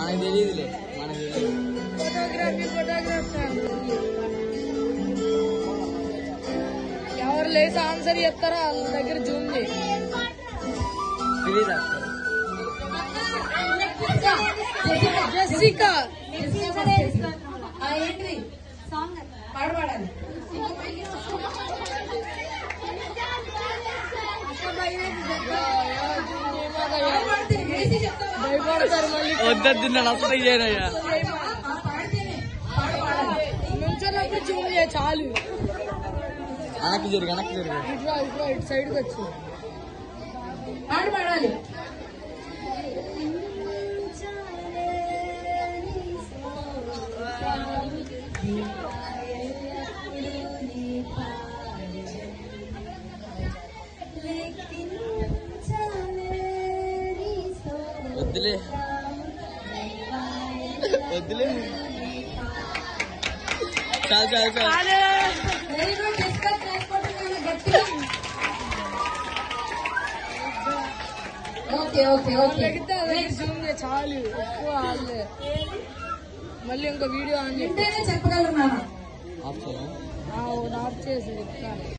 మనకు తెలియదులే, మనకు తెలియదు. ఎవరు లేసి ఆన్సర్ చెప్తారా వాళ్ళ దగ్గర జూమ్ చేయి. జెసికా ఏంటి పాడాలి. భయపడతారు మళ్ళీ. వద్దు అసలు చేయనయ్యా. నుంచోళ్ళప్పుడు జూమ్ చేయ చాలు. వెనక్కి జరుగు. ఇట్లా ఇటు సైడ్కి వచ్చి పాడాలి. వద్దులే చాలు. Very good. డిస్కస్ చేసుకోవడం గట్టిగా. ఓకే జూమ్ చేయ చాలు. ఎక్కువ వాళ్ళే మళ్ళీ ఇంకో వీడియో ఆన్ చెప్పగలరు నాన్న. ఆఫ్ చేయాలా? ఆఫ్ చేసి